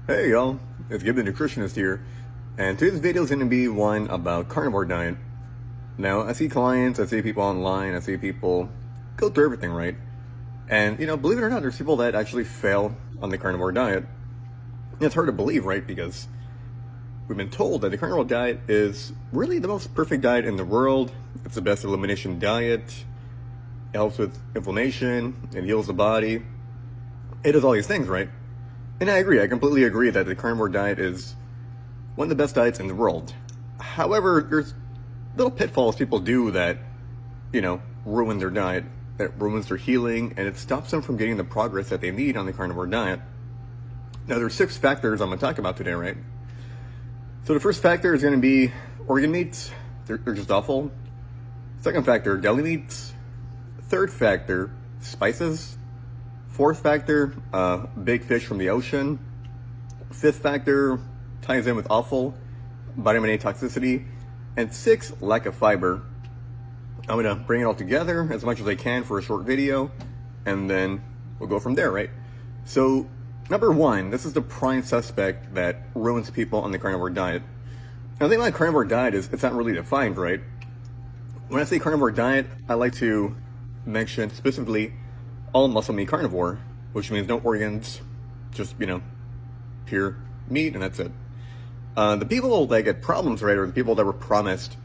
Hey y'all, it's Gib the Nutritionist here, and today's video is going to be one about carnivore diet. Now, I see clients, I see people online, I see people go through everything, right? And, believe it or not, there's people that actually fail on the carnivore diet. And it's hard to believe, right? Because we've been told that the carnivore diet is really the most perfect diet in the world. It's the best elimination diet. It helps with inflammation, it heals the body. It does all these things, right? And I agree, I completely agree that the carnivore diet is one of the best diets in the world. However, there's little pitfalls people do that, ruin their diet, that ruins their healing, and it stops them from getting the progress that they need on the carnivore diet. Now, there's 6 factors I'm going to talk about today, right? So the first factor is going to be organ meats. They're just awful. Second factor, deli meats. Third factor, spices. Fourth factor, big fish from the ocean. Fifth factor ties in with awful vitamin A toxicity. And 6, lack of fiber. I'm going to bring it all together as much as I can for a short video, and then we'll go from there, right? So, number 1, this is the prime suspect that ruins people on the carnivore diet. Now, the thing about carnivore diet is it's not really defined, right? When I say carnivore diet, I like to mention specifically all muscle meat carnivore, which means no organs, just, pure meat, and that's it. The people that get problems, right, are the people that were promised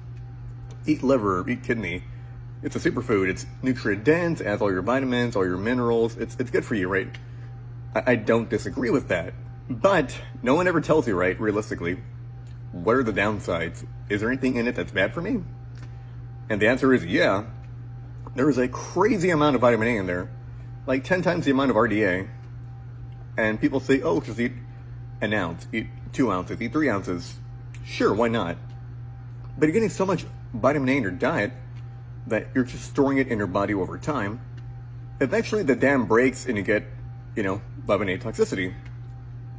eat liver, eat kidney. It's a superfood, it's nutrient dense, it has all your vitamins, all your minerals, it's good for you, right? I don't disagree with that, but no one ever tells you, right, realistically, what are the downsides? Is there anything in it that's bad for me? And the answer is yeah. There is a crazy amount of vitamin A in there, like 10 times the amount of RDA. And people say, oh, just eat an ounce, eat 2 ounces, eat 3 ounces. Sure, why not? But you're getting so much vitamin A in your diet that you're just storing it in your body over time. Eventually the dam breaks and you get, vitamin A toxicity.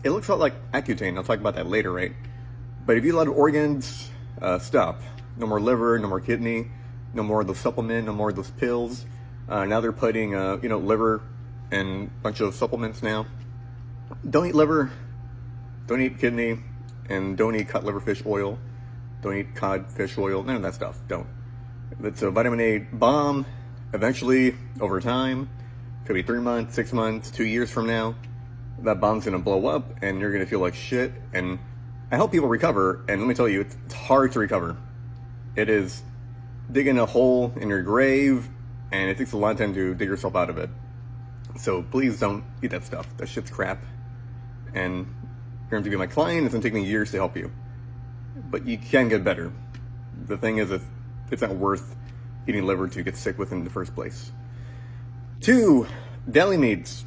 It looks a lot like Accutane. I'll talk about that later, right? But if you eat a lot of organs, stop. No more liver, no more kidney, no more of those supplements, no more of those pills. Now they're putting, liver and a bunch of supplements now. Don't eat liver, don't eat kidney, and don't eat cut liver fish oil. Don't eat cod fish oil, none of that stuff, don't. It's a vitamin A bomb. Eventually, over time, could be 3 months, 6 months, 2 years from now, that bomb's gonna blow up and you're gonna feel like shit. And I help people recover, and let me tell you, it's hard to recover. It is digging a hole in your grave, and it takes a long time to dig yourself out of it. So please don't eat that stuff. That shit's crap. And you're going to be my client. It's going to take me years to help you. But you can get better. The thing is, it's not worth eating liver to get sick with in the first place. 2, deli meats.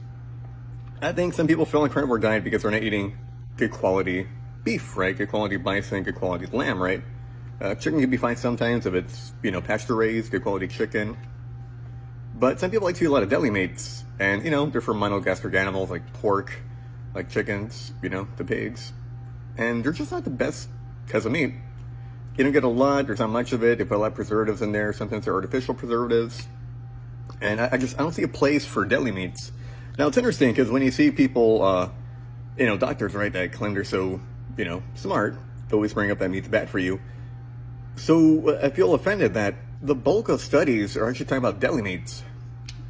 I think some people fail on carnivore diet because they're not eating good quality beef, right? Good quality bison, good quality lamb, right? Chicken can be fine sometimes if it's, pasture raised, good quality chicken. But some people like to eat a lot of deli meats, and, they're from monogastric animals like pork, like chickens, the pigs. And they're just not the best because of meat. You don't get a lot, there's not much of it, they put a lot of preservatives in there, sometimes they're artificial preservatives. And I don't see a place for deli meats. Now, it's interesting because when you see people, doctors, right, that claim they're so, smart, they always bring up that meat's bad for you. So I feel offended that the bulk of studies are actually talking about deli meats.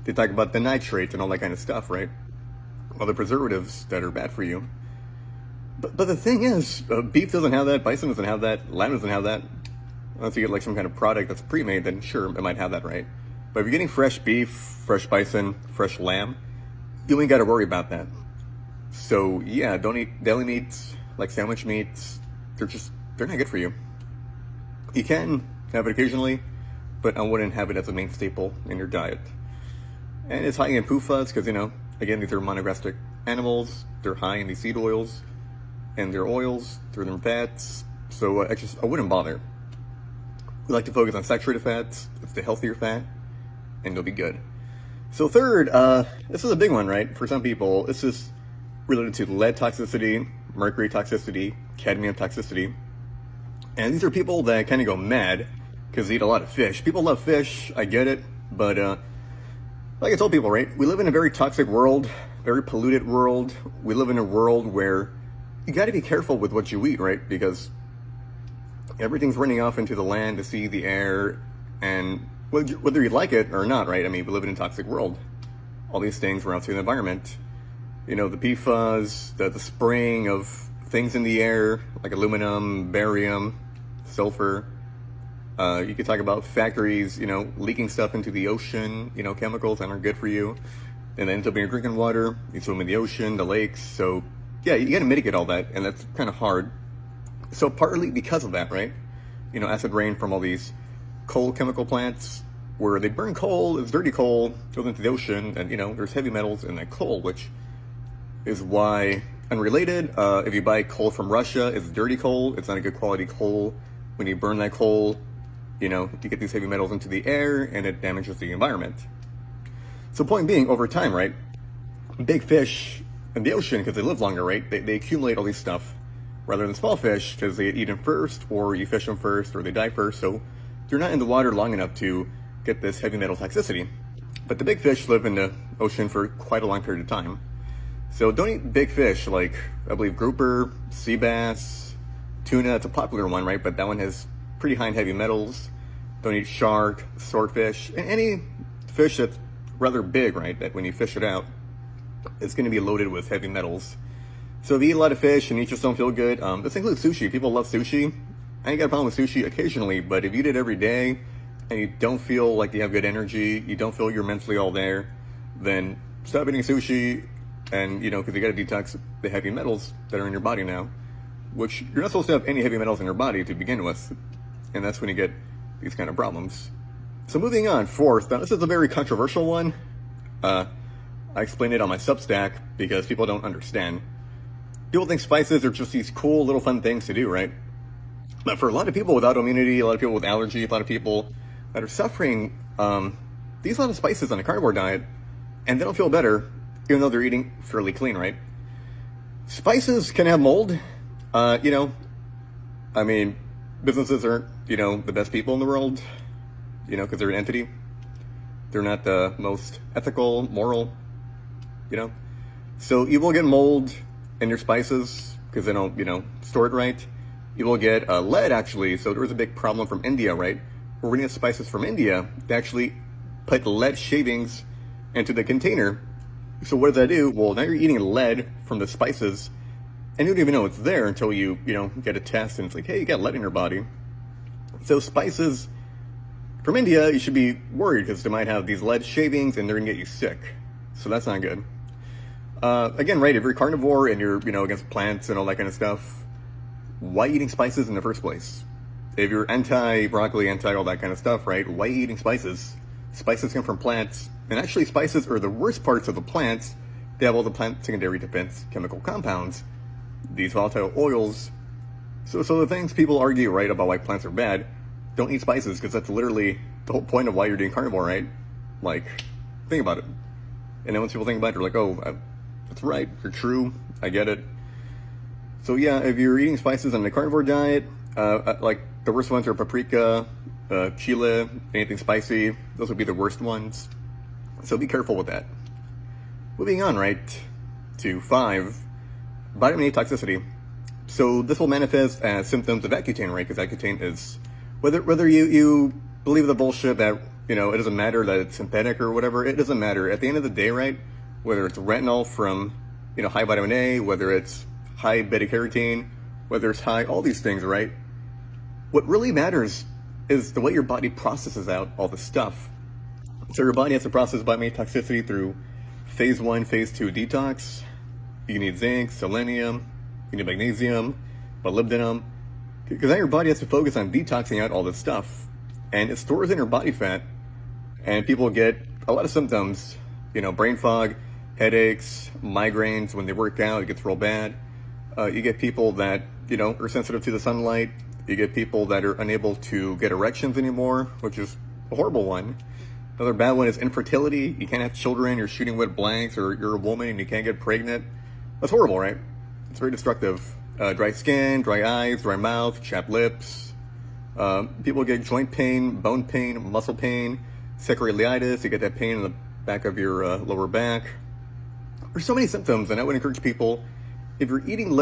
They talk about the nitrates and all that kind of stuff, right? All the preservatives that are bad for you. But the thing is, beef doesn't have that, bison doesn't have that, lamb doesn't have that. Unless you get like some kind of product that's pre-made, then sure, it might have that, right? But if you're getting fresh beef, fresh bison, fresh lamb, you ain't got to worry about that. So yeah, don't eat deli meats, like sandwich meats. They're not good for you. You can have it occasionally, but I wouldn't have it as a main staple in your diet. And it's high in PUFAs because, again, these are monogastric animals. They're high in these seed oils and their oils, through their fats. So I wouldn't bother. We like to focus on saturated fats. It's the healthier fat, and you'll be good. So third, this is a big one, right? For some people, this is related to lead toxicity, mercury toxicity, cadmium toxicity. And these are people that kind of go mad because they eat a lot of fish. People love fish, I get it, but like I told people, right, we live in a very toxic world, very polluted world. We live in a world where you got to be careful with what you eat, right? Because everything's running off into the land, the sea, the air, and whether you like it or not, right? I mean, we live in a toxic world. All these things run out through the environment. You know, the PUFAs, the spraying of things in the air, like aluminum, barium, sulfur. You could talk about factories, you know, leaking stuff into the ocean, you know, chemicals that aren't good for you. And then ends up in your drinking water. You swim in the ocean, the lakes. So, yeah, you got to mitigate all that, and that's kind of hard. So partly because of that, right? You know, acid rain from all these coal chemical plants where they burn coal, it's dirty coal, goes into the ocean, and, you know, there's heavy metals in that coal, which is why, unrelated, if you buy coal from Russia, it's dirty coal. It's not a good quality coal. When you burn that coal, you know, you get these heavy metals into the air, and it damages the environment. So point being, over time, right, big fish in the ocean, because they live longer, right, they accumulate all these stuff, rather than small fish, because they eat them first, or you fish them first, or they die first, so they're not in the water long enough to get this heavy metal toxicity. But the big fish live in the ocean for quite a long period of time. So don't eat big fish like, I believe, grouper, sea bass, tuna. It's a popular one, right? But that one has pretty high in heavy metals. Don't eat shark, swordfish, and any fish that's rather big, right? That when you fish it out, it's going to be loaded with heavy metals. So if you eat a lot of fish and you just don't feel good, this includes sushi. People love sushi. I ain't got a problem with sushi occasionally, but if you eat it every day and you don't feel like you have good energy, you don't feel you're mentally all there, then stop eating sushi. And, you know, because you got to detox the heavy metals that are in your body now, which you're not supposed to have any heavy metals in your body to begin with. And that's when you get these kind of problems. So moving on, fourth, now this is a very controversial one. I explained it on my Substack because people don't understand. People think spices are just these cool little fun things to do, right? But for a lot of people with autoimmunity, a lot of people with allergy, a lot of people that are suffering, these lot of spices on a carnivore diet, and they don't feel better, even though they're eating fairly clean, right? Spices can have mold. You know, I mean, businesses aren't, you know, the best people in the world, you know, because they're an entity. They're not the most ethical, moral, you know. So you will get mold in your spices because they don't, you know, store it right. You will get lead, actually. So there was a big problem from India, right? Where when you get spices from India, they actually put lead shavings into the container. So what does that do? Well, now you're eating lead from the spices, and you don't even know it's there until you know, get a test, and it's like, hey, you got lead in your body. So spices from India, you should be worried because they might have these lead shavings, and they're gonna get you sick. So that's not good. Again, right, if you're carnivore and you're, you know, against plants and all that kind of stuff, why eating spices in the first place? If you're anti-broccoli, anti all that kind of stuff, right, why eating spices? Spices come from plants, and actually spices are the worst parts of the plants. They have all the plant secondary defense chemical compounds, these volatile oils. So the things people argue, right, about why plants are bad, don't eat spices, because that's literally the whole point of why you're doing carnivore, right? Like, think about it. And then once people think about it, they're like, oh, that's right, you're true, I get it. So yeah, if you're eating spices on the carnivore diet, like the worst ones are paprika, chile, anything spicy, those would be the worst ones. So be careful with that. Moving on, right, to 5, vitamin A toxicity. So this will manifest as symptoms of Accutane, right? Because Accutane is, whether you believe the bullshit that, you know, it doesn't matter that it's synthetic or whatever, it doesn't matter. At the end of the day, right, whether it's retinol from, you know, high vitamin A, whether it's high beta-carotene, whether it's high all these things, right? What really matters is the way your body processes out all the stuff. So your body has to process vitamin A toxicity through phase 1, phase 2 detox. You need zinc, selenium, you need magnesium, molybdenum, because now your body has to focus on detoxing out all this stuff. And it stores in your body fat, and people get a lot of symptoms, you know, brain fog, headaches, migraines. When they work out, it gets real bad. You get people that, you know, are sensitive to the sunlight. You get people that are unable to get erections anymore, which is a horrible one. Another bad one is infertility. You can't have children, you're shooting wet blanks, or you're a woman and you can't get pregnant. That's horrible, right? It's very destructive. Dry skin, dry eyes, dry mouth, chapped lips. People get joint pain, bone pain, muscle pain, sacroiliitis. You get that pain in the back of your lower back. There's so many symptoms, and I would encourage people, if you're eating liver,